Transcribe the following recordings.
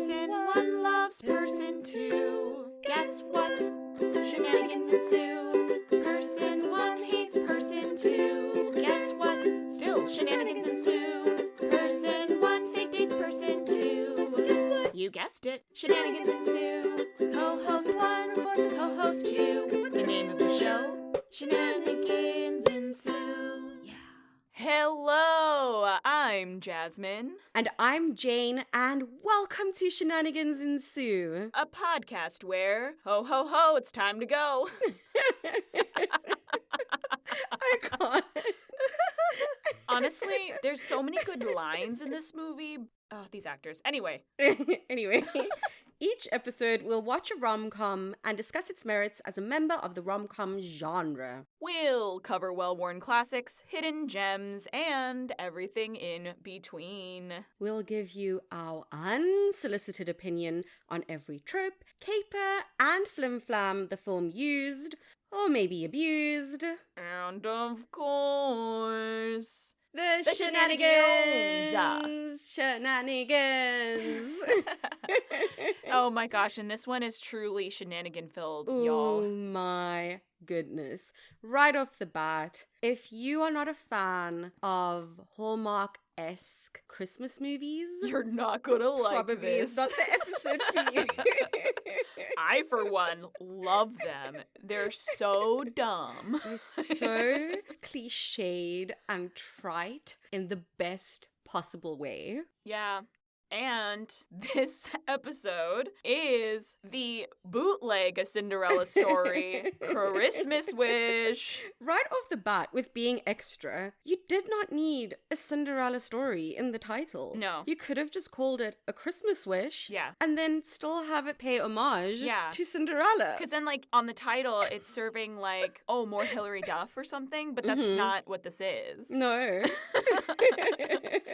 Person one loves person two. Guess what? Shenanigans ensue. Person one hates person two. Guess what? Still shenanigans ensue. Person one fake dates person two. Guess what? You guessed it. Shenanigans ensue. Co-host one reports to co-host two. The name of the show? Shenanigans ensue. Yeah. Hello, I'm Jasmine. And I'm Jane, and welcome to Shenanigans Ensue. A podcast where, ho ho ho, it's time to go. I can't. Honestly, there's so many good lines in this movie. Oh, these actors. Anyway, Each episode we'll watch a rom-com and discuss its merits as a member of the rom-com genre. we'll cover well-worn classics, hidden gems, and everything in between. We'll give you our unsolicited opinion on every trope, caper, and flim-flam the film used, or maybe abused. And of course, The shenanigans. Shenanigans. Oh my gosh, and this one is truly shenanigan-filled, Oh y'all. my goodness. Right off the bat, if you are not a fan of Hallmark-esque Christmas movies, You're not gonna like probably this. is not the episode for you. I, for one, love them. They're so dumb. They're so cliched and trite in the best possible way. Yeah. And this episode is the bootleg A Cinderella Story Christmas Wish. Right off the bat, with being extra, you did not need a Cinderella story in the title. No. You could have just called it A Christmas Wish. Yeah. And then still have it pay homage Yeah. to Cinderella. Because then, like, on the title, it's serving, like, oh, more Hilary Duff or something, but that's not what this is. No.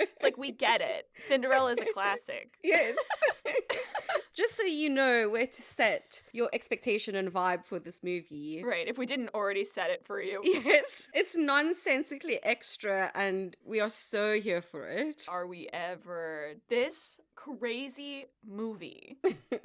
It's like, we get it. Cinderella is a classic. Yes. Just so you know where to set your expectation and vibe for this movie. Right, if we didn't already set it for you. Yes. It's nonsensically extra and we are so here for it. Are we ever? This crazy movie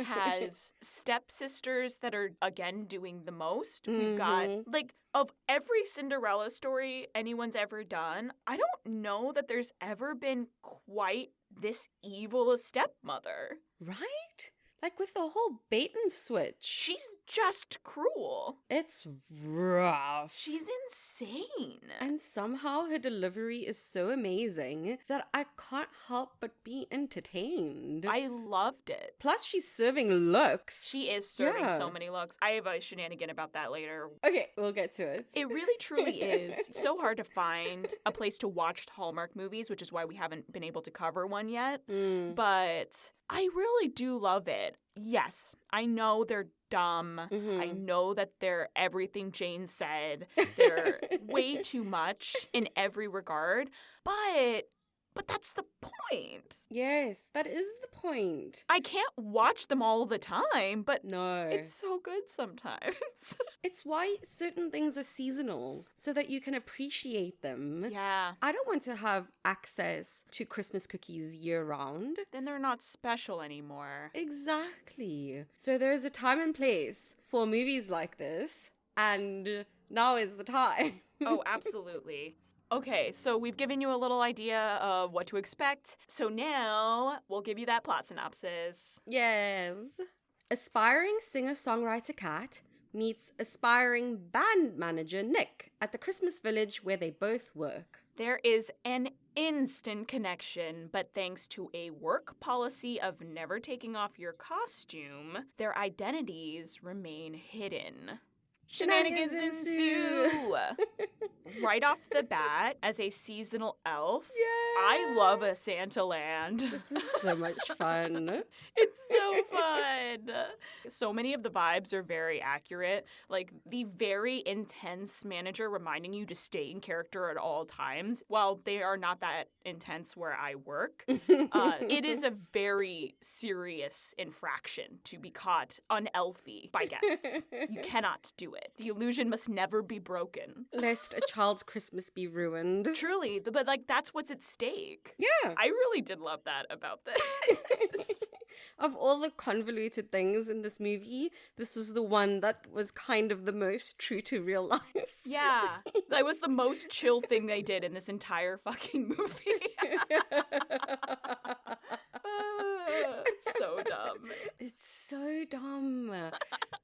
has stepsisters that are, again, doing the most. We've got, like, of every Cinderella story anyone's ever done, I don't know that there's ever been quite this evil a stepmother. Right? Like with the whole bait and switch. She's just cruel. It's rough. She's insane. And somehow her delivery is so amazing that I can't help but be entertained. I loved it. Plus, she's serving looks. She is serving Yeah. so many looks. I have a shenanigan about that later. Okay, we'll get to it. It really truly is so hard to find a place to watch Hallmark movies, which is why we haven't been able to cover one yet. But I really do love it. Yes, I know they're dumb. I know that they're everything Jane said. They're way too much in every regard. But that's the point. Yes, that is the point. I can't watch them all the time, but No. it's so good sometimes. It's why certain things are seasonal, so that you can appreciate them. Yeah. I don't want to have access to Christmas cookies year-round. Then they're not special anymore. Exactly. So there is a time and place for movies like this, and now is the time. Oh, absolutely. Okay, so we've given you a little idea of what to expect. So now we'll give you that plot synopsis. Yes. Aspiring singer-songwriter Kat meets aspiring band manager Nick at the Christmas village where they both work. There is an instant connection, but thanks to a work policy of never taking off your costume, their identities remain hidden. Shenanigans ensue! Right off the bat, as a seasonal elf, I love a Santa land. This is so much fun. It's so fun. So many of the vibes are very accurate. Like the very intense manager reminding you to stay in character at all times. While they are not that intense where I work, it is a very serious infraction to be caught unelfy by guests. You cannot do it. The illusion must never be broken. Lest a child's Christmas be ruined. Truly, but like that's what's at stake. Yeah. I really did love that about this. of all the convoluted things in this movie, this was the one that was kind of the most true to real life. Yeah, that was the most chill thing they did in this entire fucking movie. It's so dumb. It's so dumb.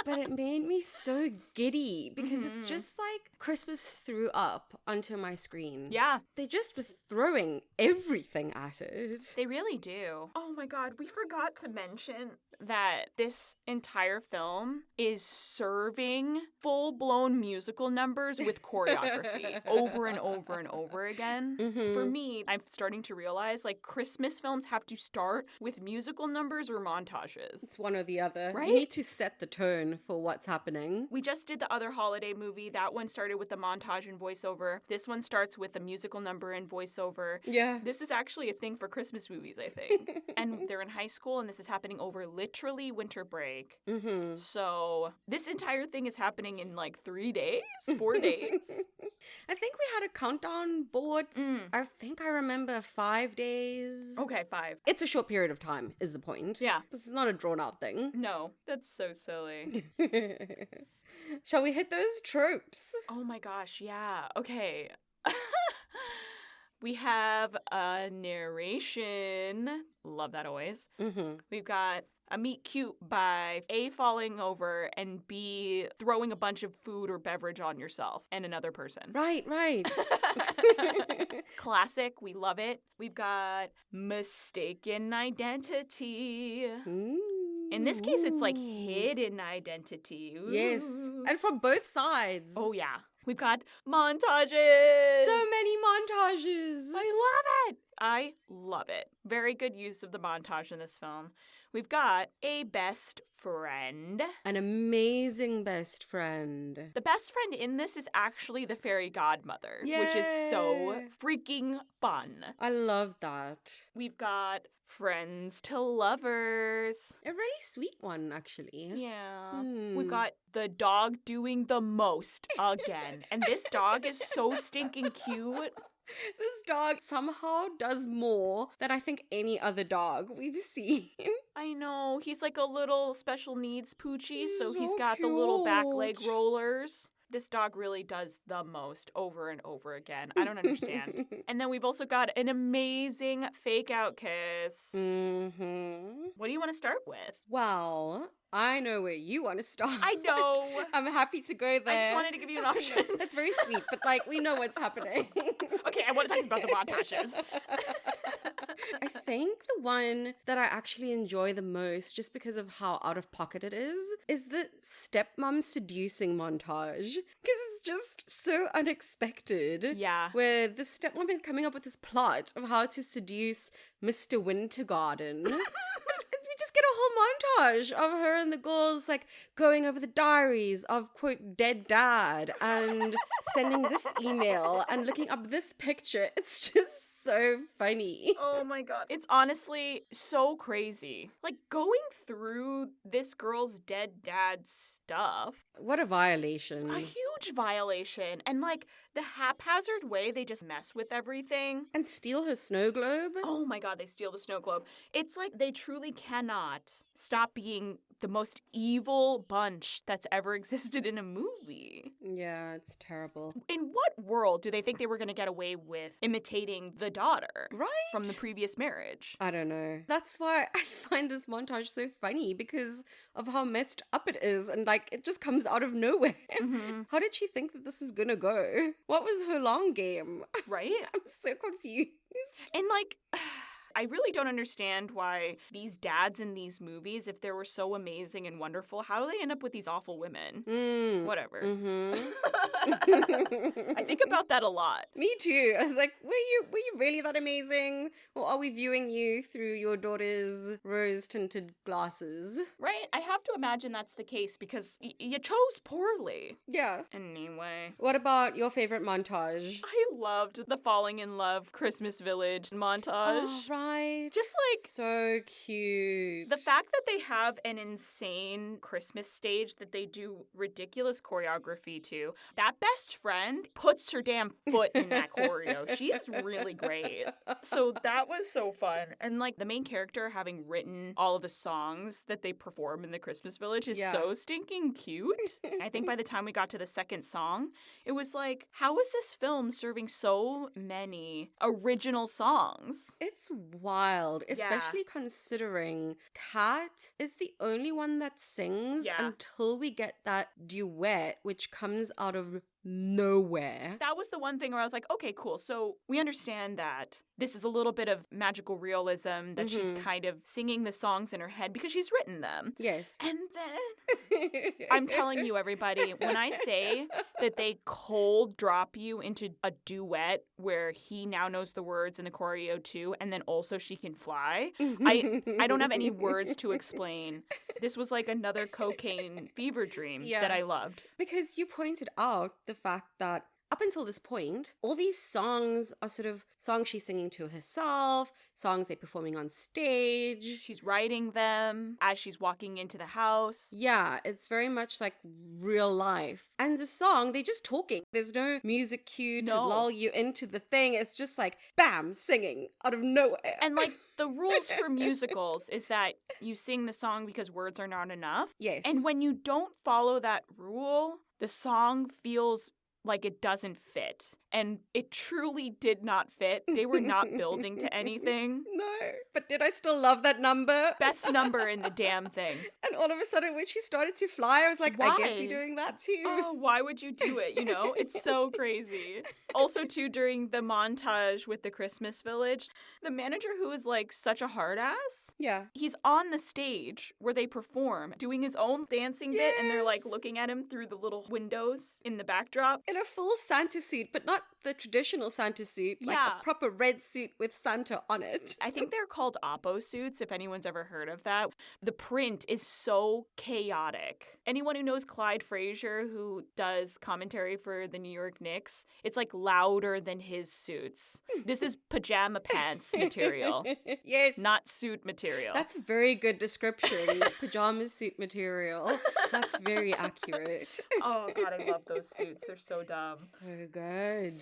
But it made me so giddy because it's just like Christmas threw up onto my screen. Yeah. They just were throwing everything at it. They really do. Oh my god, we forgot to mention that this entire film is serving full-blown musical numbers with choreography over and over and over again. For me, I'm starting to realize like Christmas films have to start with musical numbers or montages. It's one or the other. Right? You need to set the tone for what's happening. We just did the other holiday movie. That one started with the montage and voiceover. This one starts with a musical number and voiceover. Yeah. This is actually a thing for Christmas movies, I think. And they're in high school, and this is happening over literally winter break. So this entire thing is happening in like 3 days, 4 days. I think we had a countdown board. I think I remember 5 days. Okay, 5. It's a short period of time, is the point. Yeah. This is not a drawn out thing. No, that's so silly. Shall we hit those tropes? Oh my gosh, yeah. Okay. We have a narration. Love that always. We've got a meet cute by A, falling over, and B, throwing a bunch of food or beverage on yourself and another person. Right. Classic. We love it. We've got mistaken identity. In this case, it's like hidden identity. Ooh. Yes. And from both sides. Oh, yeah. We've got montages. So many montages. I love it. Very good use of the montage in this film. We've got a best friend. An amazing best friend. The best friend in this is actually the fairy godmother, which is so freaking fun. I love that. We've got friends to lovers. A really sweet one, actually. Yeah. We've got the dog doing the most again. And this dog is so stinking cute. This dog somehow does more than I think any other dog we've seen. I know. He's like a little special needs poochie, so he's so got the little back leg cute. rollers. This dog really does the most over and over again. I don't understand. And then we've also got an amazing fake out kiss. What do you want to start with? Well, I know where you want to start. I know. I'm happy to go there. I just wanted to give you an option. That's very sweet, but like we know what's happening. Okay, I want to talk about the montages. I think the one that I actually enjoy the most, just because of how out of pocket it is the stepmom seducing montage. Because it's just so unexpected. Yeah. Where the stepmom is coming up with this plot of how to seduce Mr. Wintergarden. We just get a whole montage of her and the girls like going over the diaries of quote dead dad and sending this email and looking up this picture. It's just so funny. Oh my god. It's honestly so crazy. Like going through this girl's dead dad's stuff. What a violation. A huge violation. And like the haphazard way they just mess with everything. And steal her snow globe. Oh my god, they steal the snow globe. It's like they truly cannot stop being the most evil bunch that's ever existed in a movie. Yeah, it's terrible. In what world do they think they were going to get away with imitating the daughter? Right? From the previous marriage. I don't know. That's why I find this montage so funny, because of how messed up it is and like it just comes out of nowhere. How did she think that this is gonna go? What was her long game? Right? I'm so confused. And like, I really don't understand why these dads in these movies, if they were so amazing and wonderful, how do they end up with these awful women? Whatever. I think about that a lot. Me too. I was like, were you really that amazing? Or are we viewing you through your daughter's rose-tinted glasses? Right? I have to imagine that's the case because you chose poorly. Yeah. Anyway. What about your favorite montage? I loved the falling in love Christmas Village montage. Oh, right. Right. Just like so cute. the fact that they have an insane Christmas stage that they do ridiculous choreography to, that best friend puts her damn foot in that choreo. She is really great. So that was so fun. And like the main character having written all of the songs that they perform in the Christmas village is so stinking cute. I think by the time we got to the second song, it was like, how is this film serving so many original songs? It's wild, especially considering Kat is the only one that sings until we get that duet, which comes out of nowhere. That was the one thing where I was like, okay, cool. So we understand that this is a little bit of magical realism, that she's kind of singing the songs in her head because she's written them. Yes. And then I'm telling you, everybody, when I say that they cold drop you into a duet where he now knows the words in the choreo too, and then also she can fly, I don't have any words to explain. This was like another cocaine fever dream that I loved. Because you pointed out the fact that up until this point, all these songs are sort of songs she's singing to herself, songs they're performing on stage. She's writing them as she's walking into the house. Yeah, it's very much like real life. And the song, they're just talking. There's no music cue to lull you into the thing. It's just like, bam, singing out of nowhere. And like, the rules for musicals is that you sing the song because words are not enough. Yes. And when you don't follow that rule, the song feels like it doesn't fit. And it truly did not fit. They were not building to anything. No. But did I still love that number? Best number in the damn thing. And all of a sudden when she started to fly, I was like, why? I guess we're doing that too. Oh, why would you do it? You know, it's so crazy. Also, too, during the montage with the Christmas village, the manager, who is like such a hard ass, he's on the stage where they perform, doing his own dancing bit, and they're like looking at him through the little windows in the backdrop. In a full Santa suit, but not the traditional Santa suit, like a proper red suit with Santa on it. I think they're called Oppo suits, if anyone's ever heard of that. The print is so chaotic. Anyone who knows Clyde Frazier, who does commentary for the New York Knicks, it's like louder than his suits. This is pajama pants material. Yes. Not suit material. That's a very good description. Pajama suit material. That's very accurate. Oh, God, I love those suits. They're so dumb. So good.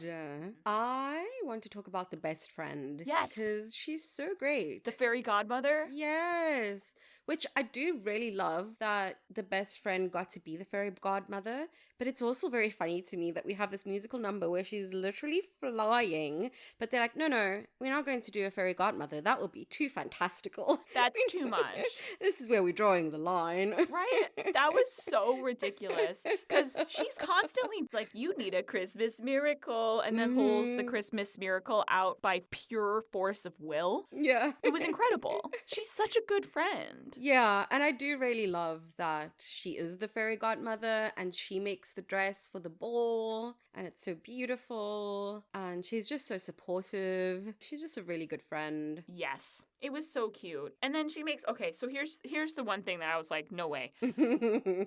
I want to talk about the best friend. Yes. Because she's so great. The fairy godmother? Yes. Which I do really love that the best friend got to be the fairy godmother. But it's also very funny to me that we have this musical number where she's literally flying, but they're like, no, we're not going to do a fairy godmother. That will be too fantastical. That's too much. This is where we're drawing the line. Right? That was so ridiculous. Because she's constantly like, you need a Christmas miracle, and then pulls the Christmas miracle out by pure force of will. Yeah. It was incredible. She's such a good friend. Yeah, and I do really love that she is the fairy godmother and she makes the dress for the ball, and it's so beautiful, and she's just so supportive. She's just a really good friend. Yes, it was so cute. And then she makes, okay, so here's the one thing that I was like, no way.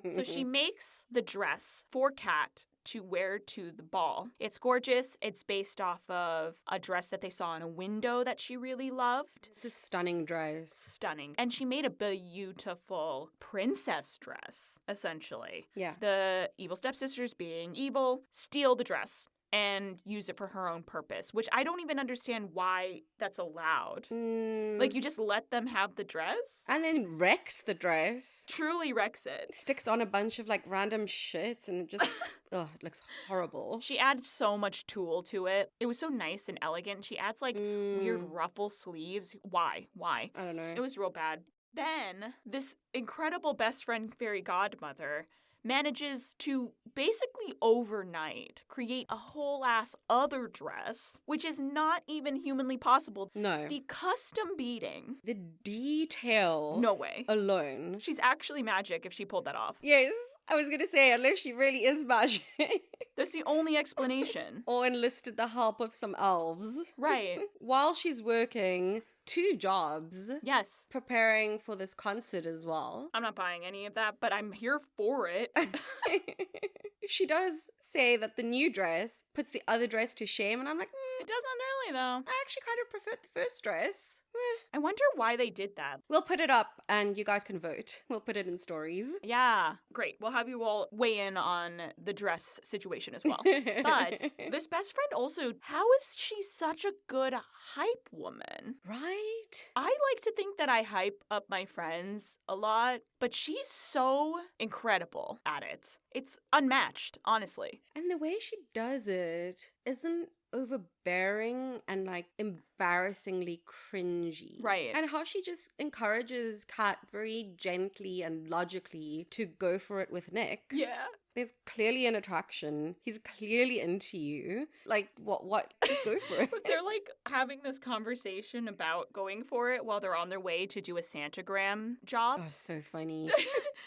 So she makes the dress for Kat to wear to the ball. It's gorgeous. It's based off of a dress that they saw in a window that she really loved. It's a stunning dress. Stunning. And she made a beautiful princess dress, essentially. Yeah. The evil stepsisters, being evil, steal the dress and use it for her own purpose, which I don't even understand why that's allowed. Like, you just let them have the dress? And then wrecks the dress. Truly wrecks it. Sticks on a bunch of, like, random shit, and it just, it looks horrible. She adds so much tulle to it. It was so nice and elegant. She adds, like, weird ruffle sleeves. Why? I don't know. It was real bad. Then, this incredible best friend fairy godmother manages to basically overnight create a whole ass other dress, which is not even humanly possible. No. The custom beading. The detail. No way. Alone. She's actually magic if she pulled that off. Yes. I was going to say, unless she really is magic. That's the only explanation. Or enlisted the help of some elves. Right. While she's working 2 jobs. Yes. Preparing for this concert as well. I'm not buying any of that, but I'm here for it. She does say that the new dress puts the other dress to shame, and I'm like, it doesn't really, though. I actually kind of preferred the first dress. I wonder why they did that. We'll put it up and you guys can vote. We'll put it in stories. Yeah, great. We'll have you all weigh in on the dress situation as well. But this best friend also, how is she such a good hype woman? Right? I like to think that I hype up my friends a lot, but she's so incredible at it. It's unmatched, honestly. And the way she does it isn't overbearing and like embarrassingly cringy. Right. And how she just encourages Kat very gently and logically to go for it with Nick. Yeah. There's clearly an attraction. He's clearly into you. Like, what? Just go for it. They're like having this conversation about going for it while they're on their way to do a Santagram job. Oh, so funny.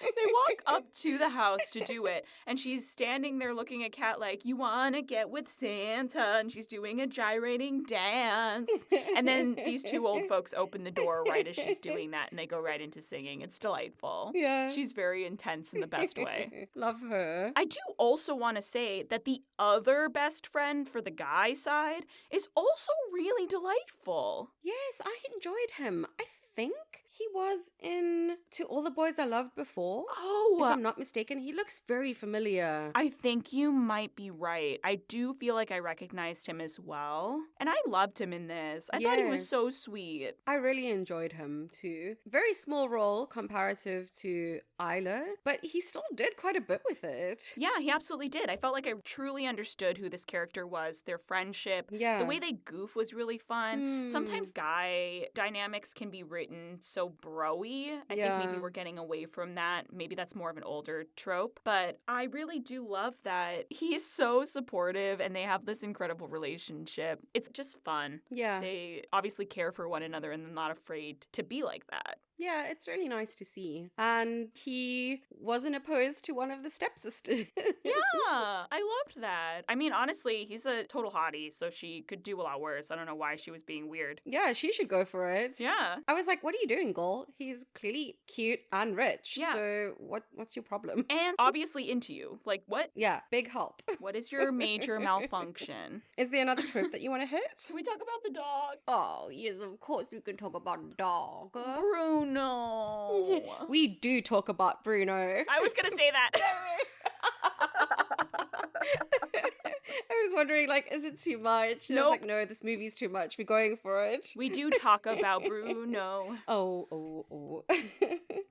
They walk up to the house to do it, and she's standing there looking at Kat like, you want to get with Santa, and she's doing a gyrating dance. And then these two old folks open the door right as she's doing that, and they go right into singing. It's delightful. Yeah. She's very intense in the best way. Love her. I do also want to say that the other best friend for the guy side is also really delightful. Yes, I enjoyed him. I think he was in To All the Boys I Loved Before. Oh, If I'm not mistaken, he looks very familiar. I think you might be right. I do feel like I recognized him as well. And I loved him in this. I thought he was Yes. so sweet. I really enjoyed him too. Very small role comparative to Isla, but he still did quite a bit with it. Yeah, he absolutely did. I felt like I truly understood who this character was, their friendship. Yeah. The way they goof was really fun. Hmm. Sometimes guy dynamics can be written so bro-y. I Yeah. think maybe we're getting away from that. Maybe that's more of an older trope. But I really do love that he's so supportive and they have this incredible relationship. It's just fun. Yeah. They obviously care for one another and they're not afraid to be like that. Yeah, it's really nice to see. And he wasn't opposed to one of the stepsisters. Yeah, I loved that. I mean, honestly, he's a total hottie, so she could do a lot worse. I don't know why she was being weird. Yeah, she should go for it. Yeah. I was like, what are you doing, girl? He's clearly cute and rich. Yeah. So what's your problem? And obviously into you. Like, what? Yeah, big help. What is your major malfunction? Is there another trope that you want to hit? Can we talk about the dog? Oh, yes, of course we can talk about the dog. Bruno. We do talk about Bruno. I was gonna say that. I was wondering, like, is it too much? And I was like, no, this movie's too much. We're going for it. We do talk about Bruno. Oh.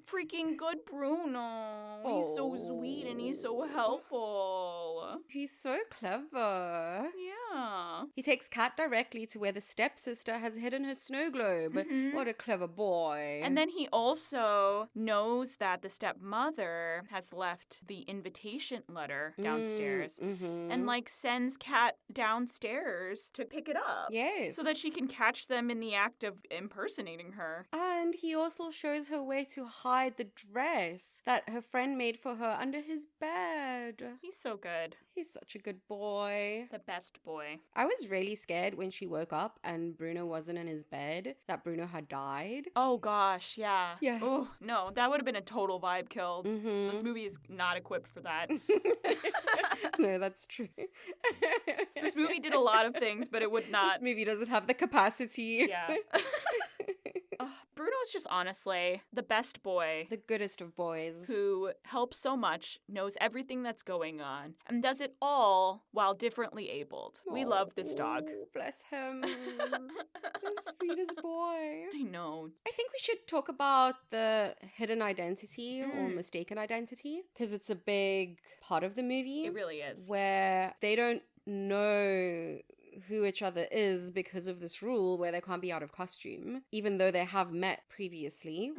Freaking good Bruno. He's so sweet and he's so helpful. He's so clever. Yeah. He takes Kat directly to where the stepsister has hidden her snow globe. Mhm. What a clever boy. And then he also knows that the stepmother has left the invitation letter downstairs and like sends Kat downstairs to pick it up. Yes. So that she can catch them in the act of impersonating her. And he also shows her where to hide the dress that her friend made for her under his bed. He's so good. He's such a good boy. The best boy. I was really scared when she woke up and Bruno wasn't in his bed, that Bruno had died. Oh gosh, yeah. Yeah. Oh, no, that would have been a total vibe kill. Mm-hmm. This movie is not equipped for that. No, that's true. This movie did a lot of things, but it would not. This movie doesn't have the capacity. Yeah. Bruno's just honestly the best boy. The goodest of boys. Who helps so much, knows everything that's going on, and does it all while differently abled. We love this dog. Oh, bless him. The sweetest boy. I know. I think we should talk about the hidden identity or mistaken identity because it's a big part of the movie. It really is. Where they don't know who each other is because of this rule where they can't be out of costume, even though they have met previously.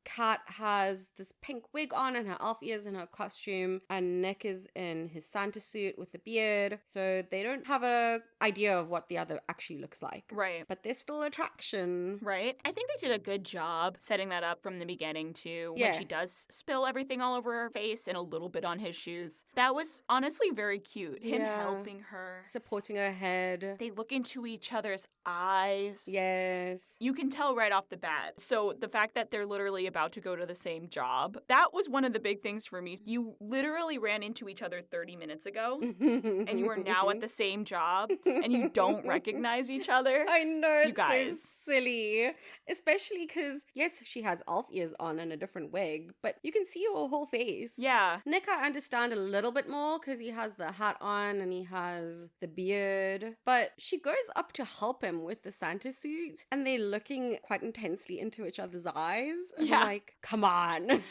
Kat has this pink wig on and her elf ears in her costume, and Nick is in his Santa suit with the beard, so they don't have a idea of what the other actually looks like. Right. But there's still attraction. Right. I think they did a good job setting that up from the beginning too. Yeah. When she does spill everything all over her face and a little bit on his shoes. That was honestly very cute. Him helping her. Supporting her head. They look into each other's eyes. Yes. You can tell right off the bat. So the fact that they're literally about to go to the same job, that was one of the big things for me. You literally ran into each other 30 minutes ago and you are now at the same job and you don't recognize each other. I know. You guys. It's silly, especially because, yes, she has elf ears on and a different wig, but you can see her whole face. Yeah. Nick, I understand a little bit more because he has the hat on and he has the beard, but she goes up to help him with the Santa suit and they're looking quite intensely into each other's eyes. And Yeah. I'm like, come on.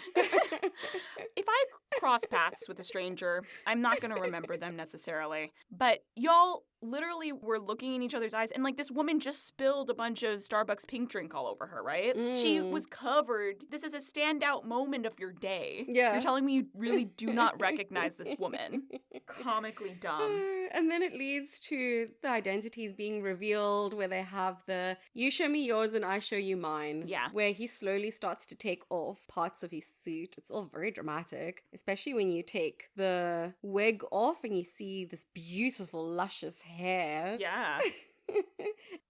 If I cross paths with a stranger, I'm not going to remember them necessarily. But y'all literally were looking in each other's eyes, and like this woman just spilled a bunch of Starbucks pink drink all over her, right? She was covered. This is a standout moment of your day. Yeah. You're telling me you really do not recognize this woman. Comically dumb. And then it leads to the identities being revealed where they have the you show me yours and I show you mine. Yeah. Where he slowly starts to take off parts of his suit. It's all very dramatic, especially when you take the wig off and you see this beautiful, luscious hair. Yeah.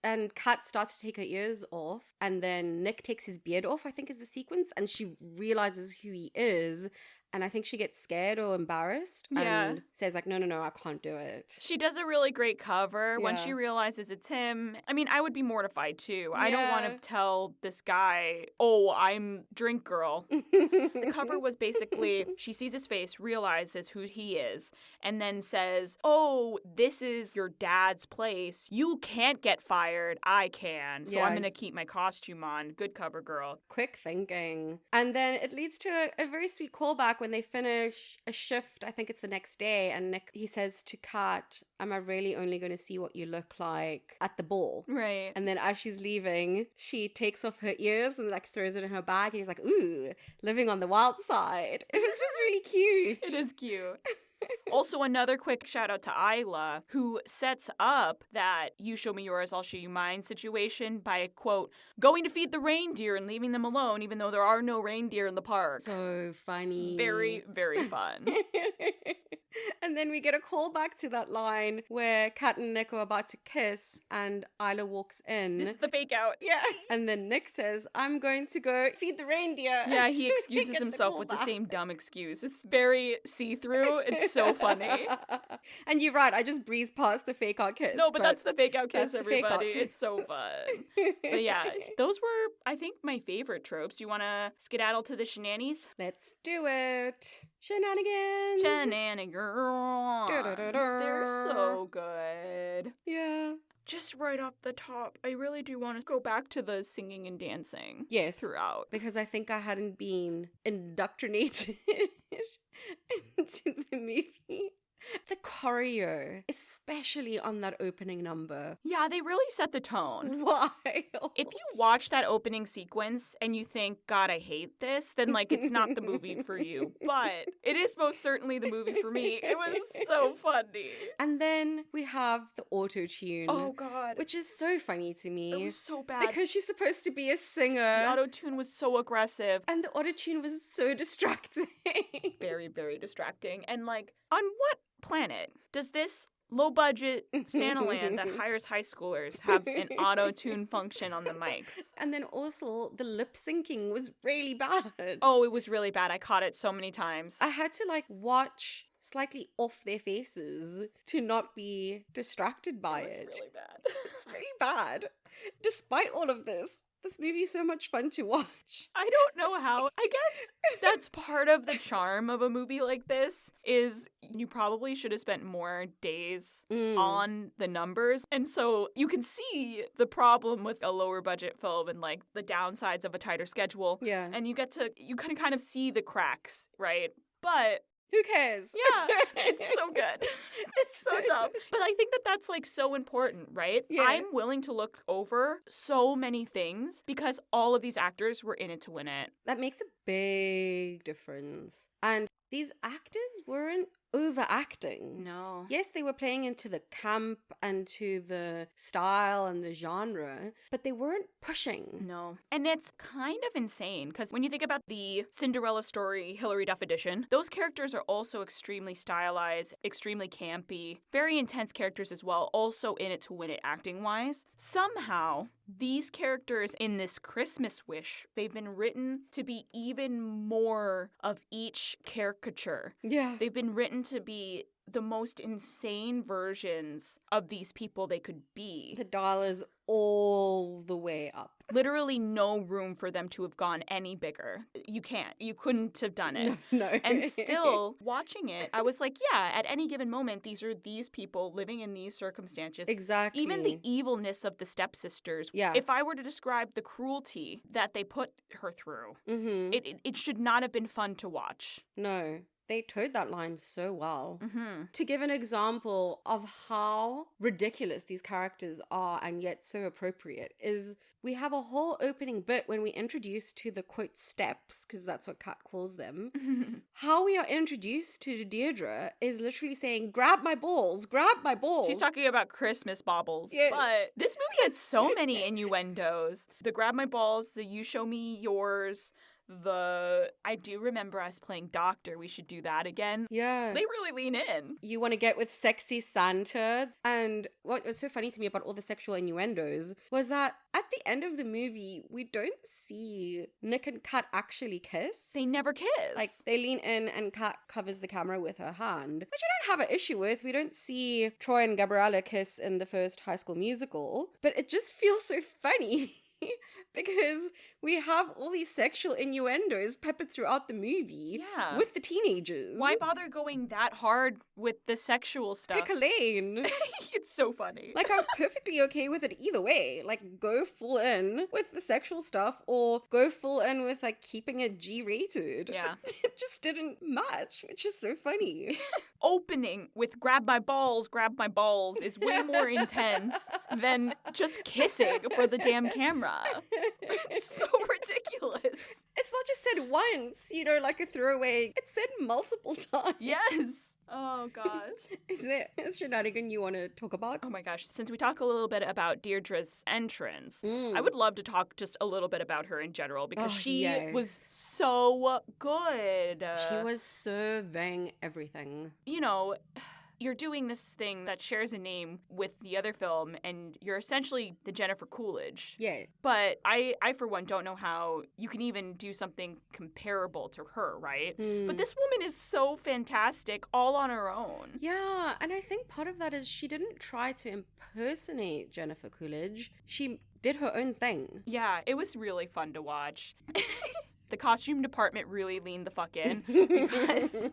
And Kat starts to take her ears off, and then Nick takes his beard off, I think is the sequence, and she realizes who he is. And I think she gets scared or embarrassed and says like, no, I can't do it. She does a really great cover when Yeah. she realizes it's him. I mean, I would be mortified too. I don't want Yeah. to tell this guy, oh, I'm drink girl. The cover was basically, she sees his face, realizes who he is, and then says, oh, this is your dad's place. You can't get fired. I can. So I'm Yeah. going to keep my costume on. Good cover, girl. Quick thinking. And then it leads to a very sweet callback when they finish a shift. I think it's the next day. And Nick, he says to Kat, am I really only going to see what you look like at the ball? Right. And then as she's leaving, she takes off her ears and like throws it in her bag. And he's like, ooh, living on the wild side. It was just really cute. It is cute. Also, another quick shout out to Isla, who sets up that you show me yours, I'll show you mine situation by, quote, going to feed the reindeer and leaving them alone, even though there are no reindeer in the park. So funny. Very, very fun. And then we get a call back to that line where Kat and Nick are about to kiss and Isla walks in. This is the fake out. Yeah. And then Nick says, I'm going to go feed the reindeer. Yeah, he So excuses get himself with the callback. same dumb excuse. It's very see-through. It's so funny. And you're right, I just breezed past the fake out kiss. No, but that's the fake out kiss, that's the fake out everybody. kiss. It's so fun. But yeah, those were, I think, my favorite tropes. You want to skedaddle to the shenanies? Let's do it. Shenanigans. Shenanigans. They're so good. Yeah. Just right off the top, I really do want to go back to the singing and dancing Yes. throughout. Because I think I hadn't been indoctrinated into the movie. The choreo, especially on that opening number. Yeah, they really set the tone. Wild. If you watch that opening sequence and you think, God, I hate this, then, like, it's not the movie for you. But it is most certainly the movie for me. It was so funny. And then we have the autotune. Oh, God. Which is so funny to me. It was so bad. Because she's supposed to be a The singer. auto-tune was so aggressive. And the autotune was so distracting. Very, very distracting. And, like, on what planet does this low-budget Santa Land that hires high schoolers have an auto-tune function on the mics? And then also the lip syncing was really bad. Oh, it was really bad. I caught it so many times. I had to like watch slightly off their faces to not be distracted by it. was really bad. It's really bad. Despite all of this movie is so much fun to watch. I don't know how. I guess that's part of the charm of a movie like this is you probably should have spent more days on the numbers. And so you can see the problem with a lower budget film and like the downsides of a tighter schedule. Yeah. And you can kind of see the cracks, right? But who cares? yeah, it's so good. It's so dumb. But I think that that's like so important, right? Yeah. I'm willing to look over so many things because all of these actors were in it to win it. That makes a big difference. And these actors weren't overacting. No. Yes, they were playing into the camp and to the style and the genre, but they weren't pushing. No. And it's kind of insane because when you think about the Cinderella Story Hilary Duff edition, those characters are also extremely stylized, extremely campy, very intense characters as well, also in it to win it acting-wise. Somehow, these characters in this Christmas Wish, they've been written to be even more of each caricature. Yeah. They've been written gotten to be the most insane versions of these people they could be. The dial is all the way up. Literally no room for them to have gone any bigger. You can't. You couldn't have done it. No. And still, watching it, I was like, yeah, at any given moment, these are these people living in these circumstances. Exactly. Even the evilness of the stepsisters. Yeah. If I were to describe the cruelty that they put her through, it should not have been fun to watch. No. They towed that line so well. Mm-hmm. To give an example of how ridiculous these characters are and yet so appropriate is we have a whole opening bit when we introduce to the quote steps, because that's what Kat calls them. How we are introduced to Deirdre is literally saying, grab my balls, grab my balls. She's talking about Christmas baubles. Yes. But this movie had so many innuendos. The grab my balls, the you show me yours, I do remember us playing doctor. We should do that again. Yeah. They really lean in. You want to get with sexy Santa. And what was so funny to me about all the sexual innuendos was that at the end of the movie, we don't see Nick and Kat actually kiss. They never kiss. Like, they lean in and Kat covers the camera with her hand, which I don't have an issue with. We don't see Troy and Gabriella kiss in the first High School Musical, but it just feels so funny. Because we have all these sexual innuendos peppered throughout the movie with the teenagers. Why bother going that hard with the sexual stuff? Pick a lane. It's so funny. Like, I'm perfectly okay with it either way. Like, go full in with the sexual stuff or go full in with, like, keeping it G-rated. Yeah. But it just didn't match, which is so funny. Opening with grab my balls is way more intense than just kissing for the damn camera. It's so ridiculous. It's not just said once, like a throwaway. It's said multiple times. Yes. Oh, God. Is there a shenanigan you want to talk about? Oh, my gosh. Since we talk a little bit about Deirdre's entrance, I would love to talk just a little bit about her in general because she was so good. She was serving everything. You're doing this thing that shares a name with the other film, and you're essentially the Jennifer Coolidge. Yeah. But I for one, don't know how you can even do something comparable to her, right? But this woman is so fantastic all on her own. Yeah, and I think part of that is she didn't try to impersonate Jennifer Coolidge. She did her own thing. Yeah, it was really fun to watch. The costume department really leaned the fuck in because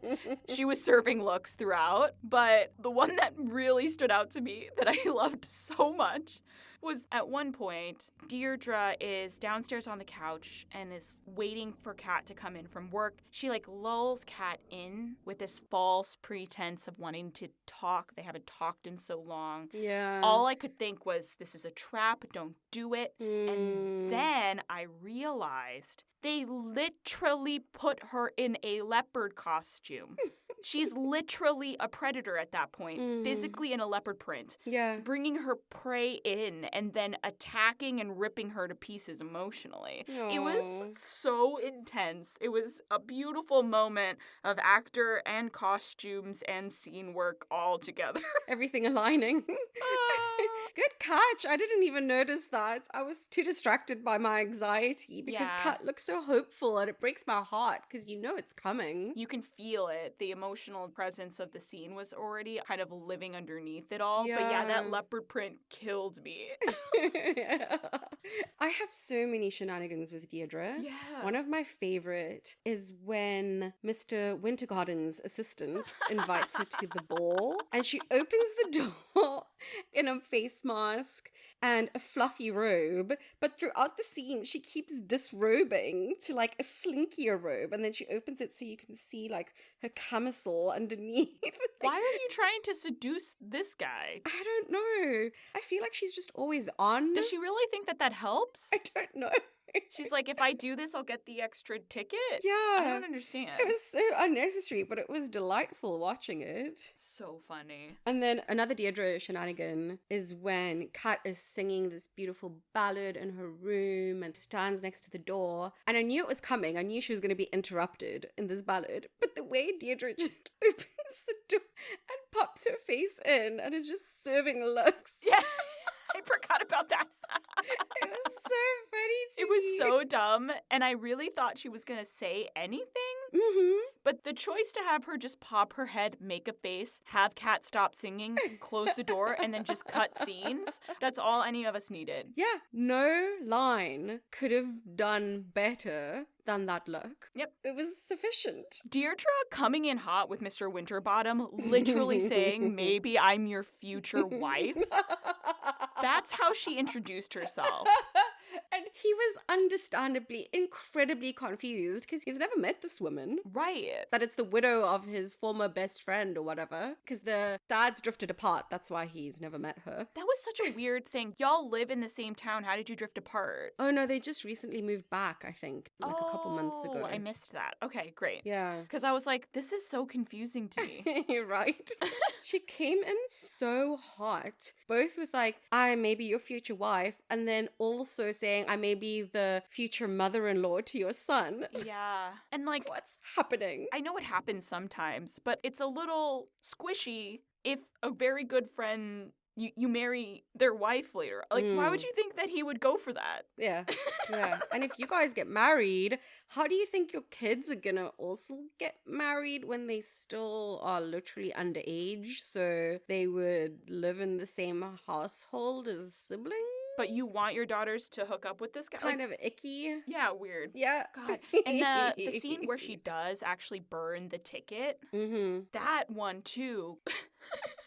she was serving looks throughout. But the one that really stood out to me that I loved so much was at one point, Deirdre is downstairs on the couch and is waiting for Kat to come in from work. She lulls Kat in with this false pretense of wanting to talk. They haven't talked in so long. Yeah. All I could think was, this is a trap, don't do it. And then I realized they literally put her in a leopard costume. She's literally a predator at that point, physically in a leopard print. Yeah. Bringing her prey in and then attacking and ripping her to pieces emotionally. Aww. It was so intense. It was a beautiful moment of actor and costumes and scene work all together. Everything aligning. Good catch. I didn't even notice that. I was too distracted by my anxiety because Kat looks so hopeful and it breaks my heart because it's coming. You can feel it. The emotional presence of the scene was already kind of living underneath it all. Yeah. But that leopard print killed me. I have so many shenanigans with Deirdre. Yeah. One of my favorite is when Mr. Wintergarten's assistant invites her to the ball and she opens the door in a face mask and a fluffy robe, but throughout the scene she keeps disrobing to a slinkier robe, and then she opens it so you can see her camisole underneath. Why are you trying to seduce this guy? I don't know. I feel like she's just always on. Does she really think that helps? I don't know. She's like, if I do this, I'll get the extra ticket? Yeah. I don't understand. It was so unnecessary, but it was delightful watching it. So funny. And then another Deirdre shenanigan is when Kat is singing this beautiful ballad in her room and stands next to the door. And I knew it was coming. I knew she was going to be interrupted in this ballad. But the way Deirdre just opens the door and pops her face in and is just serving looks. Yeah. I forgot about that. It was so funny to me. It was so dumb, and I really thought she was going to say anything. Mm-hmm. But the choice to have her just pop her head, make a face, have Kat stop singing, close the door, and then just cut scenes, that's all any of us needed. Yeah, no line could have done better than that look. Yep. It was sufficient. Deirdre coming in hot with Mr. Winterbottom, literally saying, maybe I'm your future wife. That's how she introduced herself. And he was understandably incredibly confused because he's never met this woman. Right. That it's the widow of his former best friend or whatever. Because the dads drifted apart. That's why he's never met her. That was such a weird thing. Y'all live in the same town. How did you drift apart? Oh no, they just recently moved back, I think. Like a couple months ago. I missed that. Okay, great. Yeah. Because I was like, this is so confusing to me. You're right. She came in so hot. Both with like, I may be your future wife. And then also saying, I may be the future mother-in-law to your son. Yeah. And like, What's happening? I know it happens sometimes, but it's a little squishy if a very good friend, you marry their wife later. Like, why would you think that he would go for that? Yeah. Yeah. And if you guys get married, how do you think your kids are gonna also get married when they still are literally underage? So they would live in the same household as siblings? But you want your daughters to hook up with this guy? Kind of icky. Yeah, weird. Yeah. God. And the scene where she does actually burn the ticket, that one too.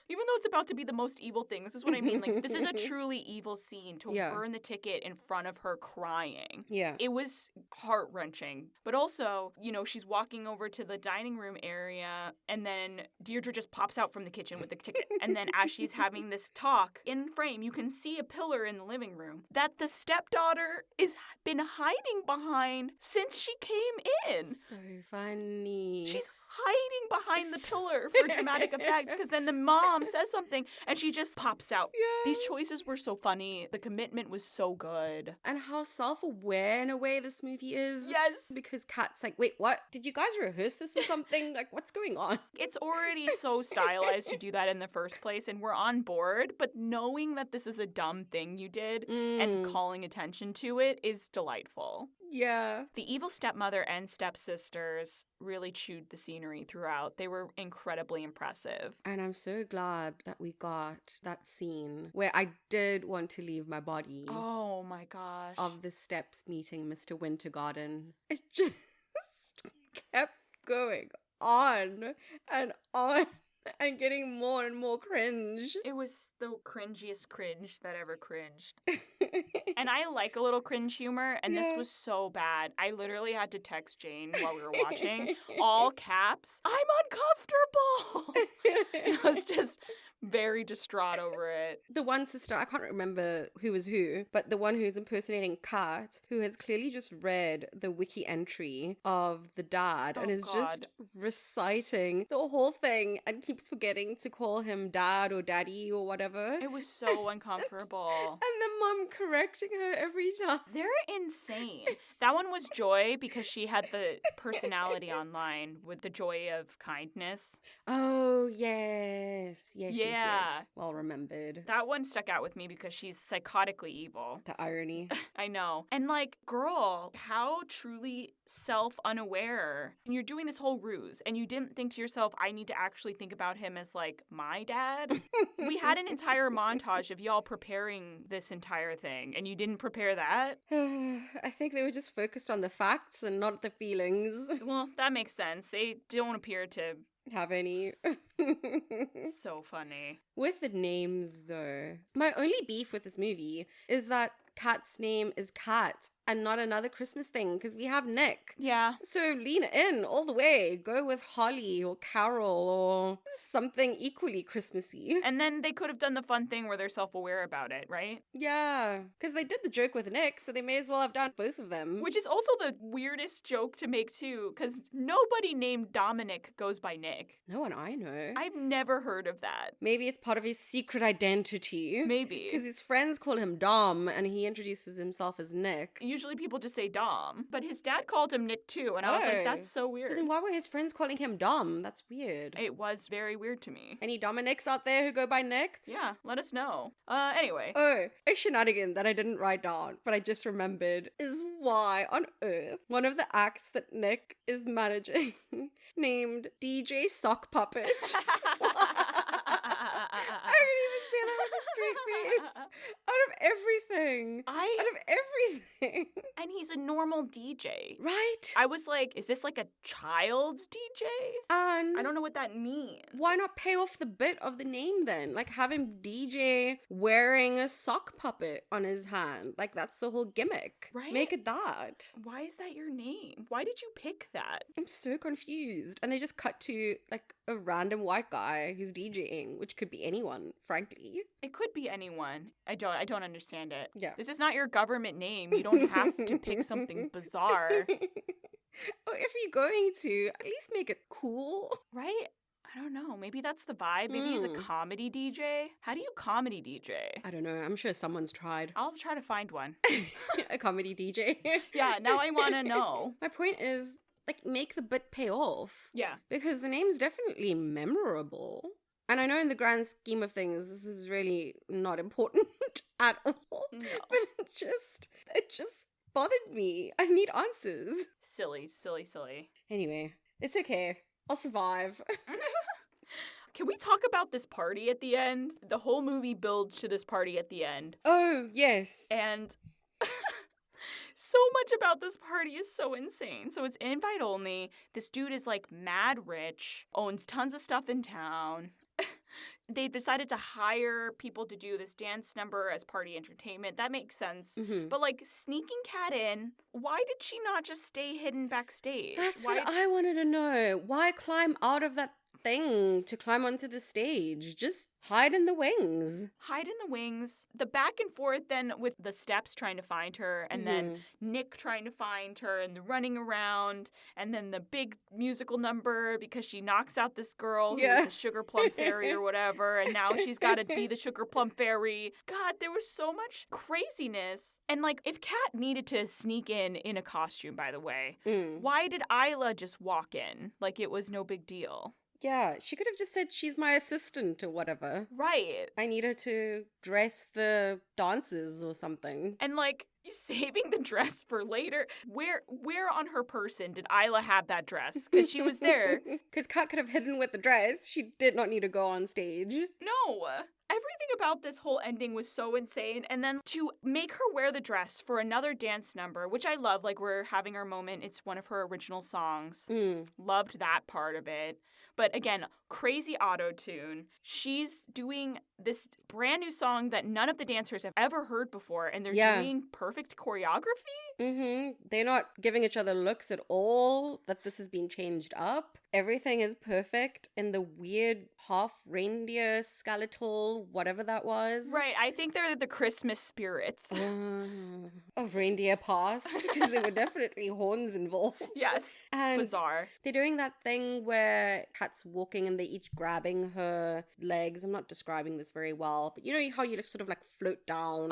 Even though it's about to be the most evil thing, this is what I mean. Like, this is a truly evil scene to burn the ticket in front of her crying. Yeah. It was heart-wrenching. But also, you know, she's walking over to the dining room area, and then Deirdre just pops out from the kitchen with the ticket. And then as she's having this talk in frame, you can see a pillar in the living room that the stepdaughter has been hiding behind since she came in. So funny. She's hiding behind the pillar for dramatic effect because then the mom says something and she just pops out. Yeah. These choices were so funny. The commitment was so good. And how self-aware in a way this movie is. Yes. Because Kat's like, wait, what? Did you guys rehearse this or something? Like, what's going on? It's already so stylized to do that in the first place and we're on board, but knowing that this is a dumb thing you did and calling attention to it is delightful. Yeah. The evil stepmother and stepsisters really chewed the scenery throughout. They were incredibly impressive. And I'm so glad that we got that scene where I did want to leave my body. Oh my gosh. Of the steps meeting Mr. Wintergarden. It just kept going on and on. And getting more and more cringe. It was the cringiest cringe that ever cringed. And I like a little cringe humor, and this was so bad. I literally had to text Jane while we were watching, all caps, I'm uncomfortable! And I was just very distraught over it. The one sister, I can't remember who was who, but the one who's impersonating Kat, who has clearly just read the wiki entry of the dad and is just reciting the whole thing and keeps forgetting to call him dad or daddy or whatever. It was so uncomfortable. And the mum correcting her every time. They're insane. That one was Joy because she had the personality online with the joy of kindness. Oh, yes. Yes. Yeah. Well remembered. That one stuck out with me because she's psychotically evil. The irony. I know. And like, girl, how truly self-unaware. And you're doing this whole ruse and you didn't think to yourself, I need to actually think about him as like my dad. We had an entire montage of y'all preparing this entire thing and you didn't prepare that. I think they were just focused on the facts and not the feelings. Well, that makes sense. They don't appear to have any. So funny. With the names, though, my only beef with this movie is that Kat's name is Kat and not another Christmas thing because we have Nick. Yeah. So lean in all the way. Go with Holly or Carol or something equally Christmassy. And then they could have done the fun thing where they're self-aware about it, right? Yeah. Because they did the joke with Nick, so they may as well have done both of them. Which is also the weirdest joke to make, too, because nobody named Dominic goes by Nick. No one I know. I've never heard of that. Maybe it's part of his secret identity. Maybe. Because his friends call him Dom and he introduces himself as Nick. You Usually people just say Dom. But his dad called him Nick too. And I was like, that's so weird. So then why were his friends calling him Dom? That's weird. It was very weird to me. Any Dominics out there who go by Nick? Yeah, let us know. Anyway. Oh, a shenanigan that I didn't write down, but I just remembered is why on earth one of the acts that Nick is managing named DJ Sock Puppet. I can even see that with a straight face. Out of everything. Out of everything. And he's a normal DJ. Right? I was like, is this like a child's DJ? And I don't know what that means. Why not pay off the bit of the name then? Like have him DJ wearing a sock puppet on his hand. Like that's the whole gimmick. Right? Make it that. Why is that your name? Why did you pick that? I'm so confused. And they just cut to like a random white guy who's DJing, which could be anyone, frankly. It could be anyone. I don't understand it. Yeah. This is not your government name. You don't have to pick something bizarre. Well, if you're going to, at least make it cool. Right? I don't know. Maybe that's the vibe. Maybe he's a comedy DJ. How do you comedy DJ? I don't know. I'm sure someone's tried. I'll try to find one. A comedy DJ. Yeah, now I want to know. My point is, like, make the bit pay off. Yeah. Because the name's definitely memorable. And I know in the grand scheme of things, this is really not important at all. No. But it just bothered me. I need answers. Silly. Anyway, it's okay. I'll survive. Can we talk about this party at the end? The whole movie builds to this party at the end. Oh, yes. And so much about this party is so insane. So it's invite only. This dude is like mad rich, owns tons of stuff in town. They decided to hire people to do this dance number as party entertainment. That makes sense. Mm-hmm. But like sneaking Kat in, why did she not just stay hidden backstage? That's what I wanted to know. Why climb out of that thing to climb onto the stage? Just hide in the wings. Hide in the wings. The back and forth then with the steps trying to find her and then Nick trying to find her and the running around and then the big musical number because she knocks out this girl who's the Sugar Plum Fairy or whatever and now she's got to be the Sugar Plum Fairy. God, there was so much craziness. And like if Kat needed to sneak in a costume, by the way, why did Isla just walk in like it was no big deal? Yeah, she could have just said she's my assistant or whatever. Right. I need her to dress the dancers or something. And like saving the dress for later. Where on her person did Isla have that dress? Because she was there. Because Kat could have hidden with the dress. She did not need to go on stage. No. Everything about this whole ending was so insane. And then to make her wear the dress for another dance number, which I love, like we're having our moment. It's one of her original songs. Loved that part of it. But again, crazy auto-tune. She's doing this brand new song that none of the dancers have ever heard before. And they're doing perfect choreography. They're not giving each other looks at all, that this has been changed up. Everything is perfect in the weird half reindeer skeletal, whatever that was. Right. I think they're the Christmas spirits. Of reindeer past, because there were definitely horns involved. Yes. And bizarre. They're doing that thing where Kat's walking and they're each grabbing her legs. I'm not describing this very well, but you know how you sort of like float down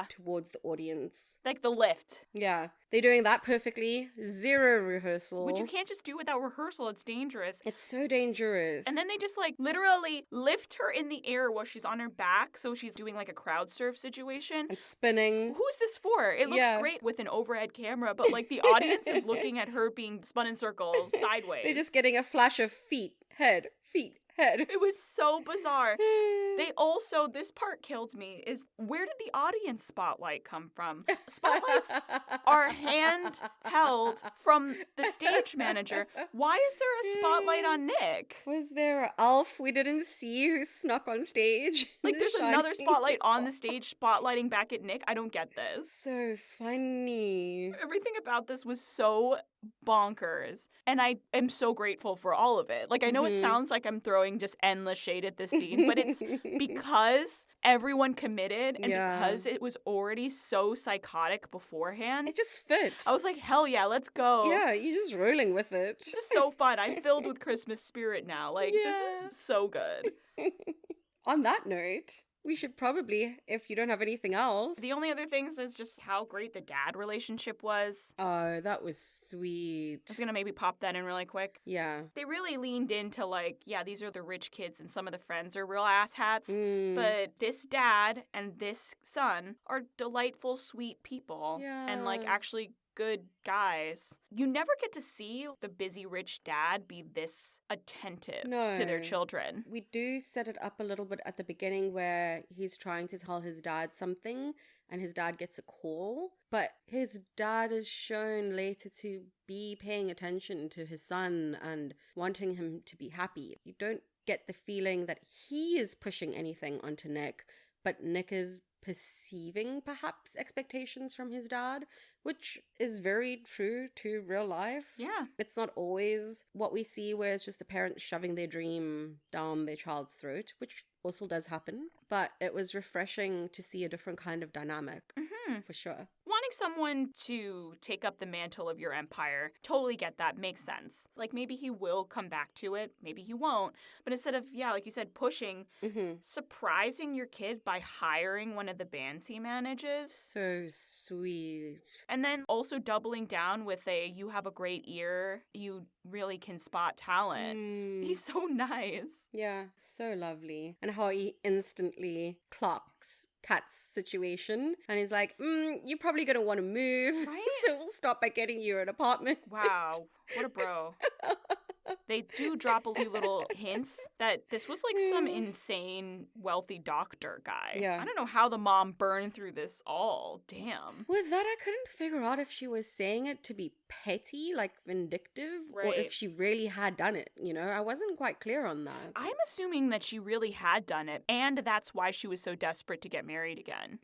towards the audience? Like the lift. Yeah. They're doing that perfectly. Zero rehearsal. Which you can't just do without rehearsal. It's dangerous. It's so dangerous. And then they just like literally lift her in the air while she's on her back. So she's doing like a crowd surf situation. And spinning. Who's this for? It looks great with an overhead camera, but like the audience is looking at her being spun in circles sideways. They're just getting a flash of feet, head, feet, head. It was so bizarre. They also, this part killed me, is where did the audience spotlight come from? Spotlights are handheld from the stage manager. Why is there a spotlight on Nick? Was there an elf we didn't see who snuck on stage? Like there's another spotlight on the stage spotlighting back at Nick? I don't get this. So funny. Everything about this was so bonkers. And I am so grateful for all of it. Like I know it sounds like I'm throwing just endless shade at this scene, but it's because everyone committed and because it was already so psychotic beforehand. It just fit. I was like, hell yeah, let's go. Yeah, you're just rolling with it. This is so fun. I'm filled with Christmas spirit now. Like, this is so good. On that note, We should probably, if you don't have anything else. The only other things is just how great the dad relationship was. Oh, that was sweet. I was going to maybe pop that in really quick. Yeah. They really leaned into like, yeah, these are the rich kids and some of the friends are real asshats. But this dad and this son are delightful, sweet people. Yeah. And like actually good guys. You never get to see the busy rich dad be this attentive to their children. We do set it up a little bit at the beginning where he's trying to tell his dad something and his dad gets a call, but his dad is shown later to be paying attention to his son and wanting him to be happy. You don't get the feeling that he is pushing anything onto Nick, but Nick is perceiving perhaps expectations from his dad, which is very true to real life. Yeah. It's not always what we see where it's just the parents shoving their dream down their child's throat, which also does happen. But it was refreshing to see a different kind of dynamic, for sure. Wanting someone to take up the mantle of your empire, totally get that, makes sense. Like maybe he will come back to it, maybe he won't. But instead of, yeah, like you said, pushing, surprising your kid by hiring one of the bands he manages. So sweet. And then also doubling down with you have a great ear, you really can spot talent. He's so nice. Yeah, so lovely. And how he instantly clocks Kat's situation. And he's like, you're probably going to want to move. Right? So we'll stop by getting you an apartment. Wow. What a bro. They do drop a few little hints that this was like some insane wealthy doctor guy. Yeah. I don't know how the mom burned through this all. Damn. With that, I couldn't figure out if she was saying it to be petty, like vindictive, or Right. if she really had done it. You know, I wasn't quite clear on that. I'm assuming that she really had done it, and that's why she was so desperate to get married again.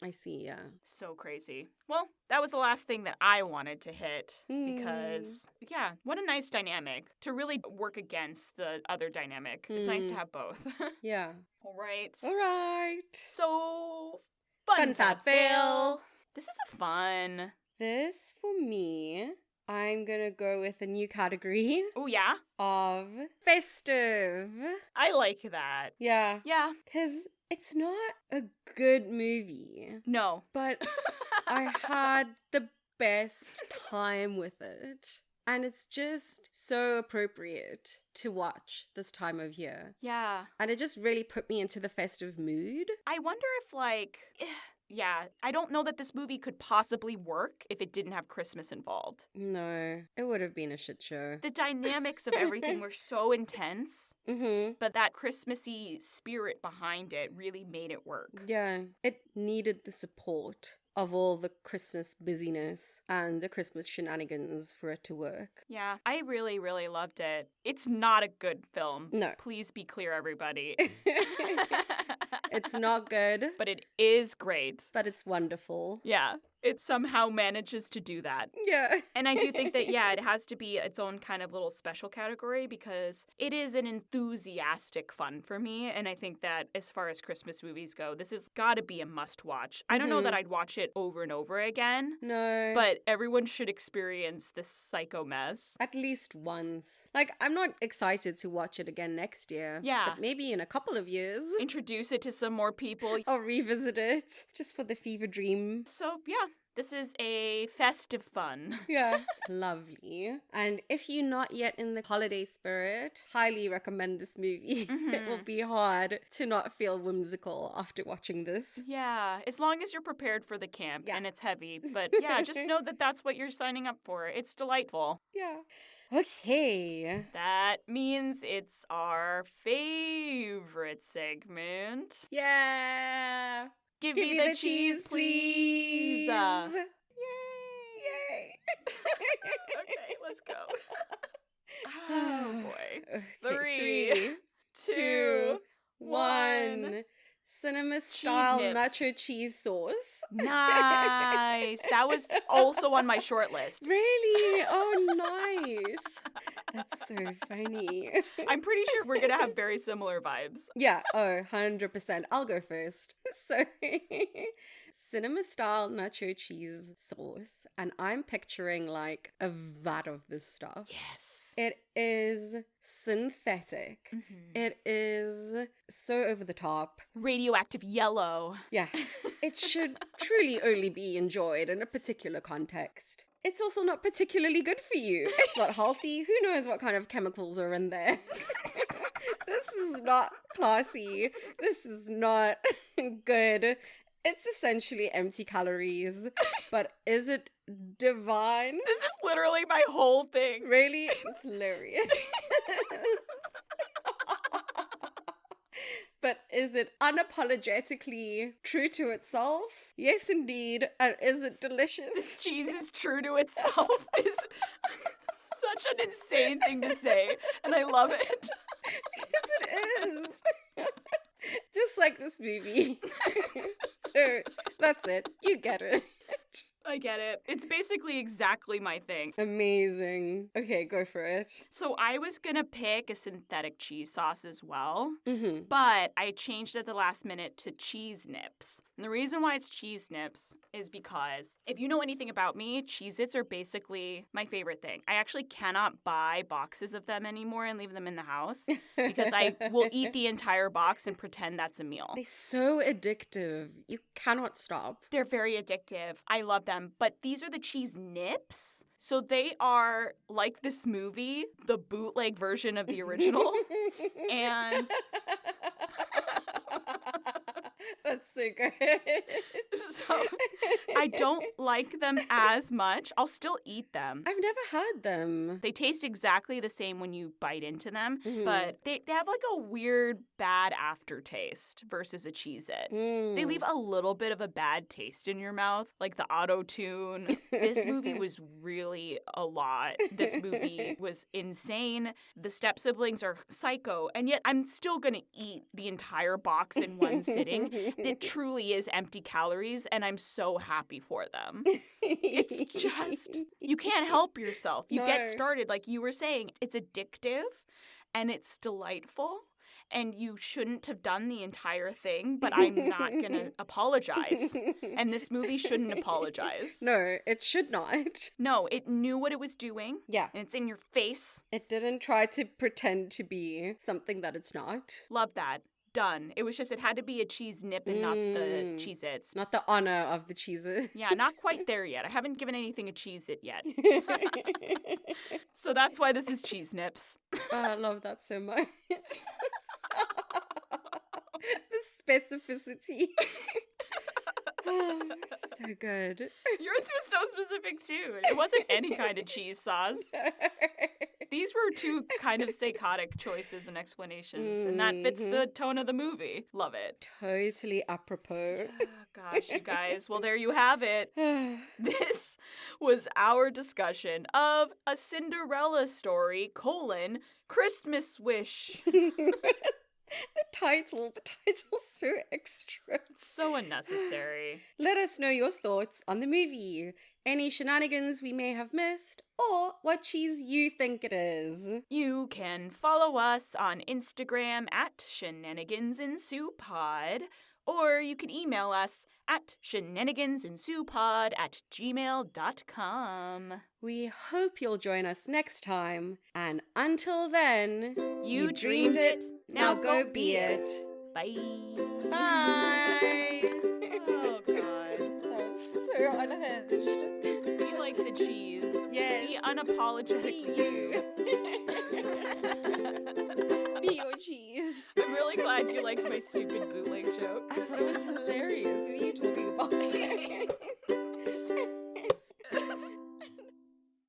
I see, yeah. So crazy. Well, that was the last thing that I wanted to hit because, yeah, what a nice dynamic to really work against the other dynamic. It's nice to have both. Yeah. All right. All right. So, Fun, fab, fail. This is a fun. This, for me, I'm gonna go with a new category Oh, yeah? of festive. I like that. Yeah. Yeah. Because it's not a good movie, No. but I had the best time with it. And it's just so appropriate to watch this time of year. Yeah. And it just really put me into the festive mood. I wonder if, like, yeah, I don't know that this movie could possibly work if it didn't have Christmas involved. No, it would have been a shit show. The dynamics of everything were so intense, but that Christmassy spirit behind it really made it work. Yeah, it needed the support of all the Christmas busyness and the Christmas shenanigans for it to work. Yeah, I really, really loved it. It's not a good film. No. Please be clear, everybody. It's not good, But it is great. but it's wonderful. Yeah, it somehow manages to do that. Yeah. And I do think that, yeah, it has to be its own kind of little special category because it is an enthusiastic fun for me. And I think that as far as Christmas movies go, this has got to be a must watch. I don't know that I'd watch it over and over again, No. but everyone should experience this psycho mess. At least once. Like, I'm not excited to watch it again next year. Yeah. But maybe in a couple of years, Introduce it to some more people. I'll revisit it just for the fever dream. So, yeah. This is a festive fun. Yeah. Lovely. And if you're not yet in the holiday spirit, highly recommend this movie. It will be hard to not feel whimsical after watching this. Yeah, as long as you're prepared for the camp Yeah. and it's heavy. But yeah, just know that that's what you're signing up for. It's delightful. Yeah. Okay. That means it's our favorite segment. Yeah. Give me the cheese, please. Yay. Yay. Okay, let's go. Oh, boy. Okay, 3, 2, 1. Cinema style nips. nacho cheese sauce. Nice. That was also on my short list. Really? Oh, nice. That's so funny. I'm pretty sure we're going to have very similar vibes. Yeah, 100%. I'll go first. So, cinema style nacho cheese sauce. And I'm picturing like a vat of this stuff. Yes. It is synthetic. Mm-hmm. It is so over the top. Radioactive yellow. Yeah. It should truly only be enjoyed in a particular context. It's also not particularly good for you. It's not healthy. Who knows what kind of chemicals are in there? This is not classy. This is not good. It's essentially empty calories. But is it divine? This is literally my whole thing. Really? It's hilarious. But is it unapologetically true to itself? Yes, indeed. And is it delicious? This cheese is true to itself is such an insane thing to say, and I love it. Yes, it is. Just like this movie. So that's it. You get it. I get it. It's basically exactly my thing. Amazing. Okay, go for it. So I was gonna pick a synthetic cheese sauce as well, Mm-hmm. but I changed at the last minute to cheese nips. And the reason why it's cheese nips is because if you know anything about me, Cheez-Its are basically my favorite thing. I actually cannot buy boxes of them anymore and leave them in the house because I will eat the entire box and pretend that's a meal. They're so addictive. You cannot stop. They're very addictive. I love them. But these are the cheese nips. So they are like this movie, the bootleg version of the original. And that's so good. so I don't like them as much. I'll still eat them. I've never had them. They taste exactly the same when you bite into them, Mhm. but they have like a weird bad aftertaste versus a Cheez-It. They leave a little bit of a bad taste in your mouth, like the auto-tune. This movie was really a lot. This movie was insane. The step siblings are psycho, and yet I'm still going to eat the entire box in one sitting. It truly is empty calories, and I'm so happy for them. It's just, you can't help yourself. You No. get started, like you were saying, it's addictive, and it's delightful. And you shouldn't have done the entire thing, but I'm not going to apologize. And this movie shouldn't apologize. No, it should not. No, it knew what it was doing. Yeah. And it's in your face. It didn't try to pretend to be something that it's not. Love that. Done. It was just, it had to be a cheese nip and not the Cheez-Its. Not the honor of the cheeses. Yeah, not quite there yet. I haven't given anything a Cheez-It yet. So that's why this is cheese nips. Oh, I love that so much. The specificity. So good. Yours was so specific too. It wasn't any kind of cheese sauce. These were two kind of psychotic choices and explanations, and that fits the tone of the movie. Love it. Totally apropos. Oh, gosh, you guys. Well, there you have it. This was our discussion of A Cinderella Story, Christmas Wish. The title's so extra. It's so unnecessary. Let us know your thoughts on the movie, any shenanigans we may have missed, or what cheese you think it is. You can follow us on Instagram at shenanigansensuepod, or you can email us at shenanigansensuepod@gmail.com. We hope you'll join us next time, and until then, You dreamed it, now go be it. Bye. Bye! Oh, God. That was so unhinged. Be like the cheese. Yes. Be unapologetic. Be you. Be your cheese. I'm really glad you liked my stupid bootleg joke. I thought it was hilarious.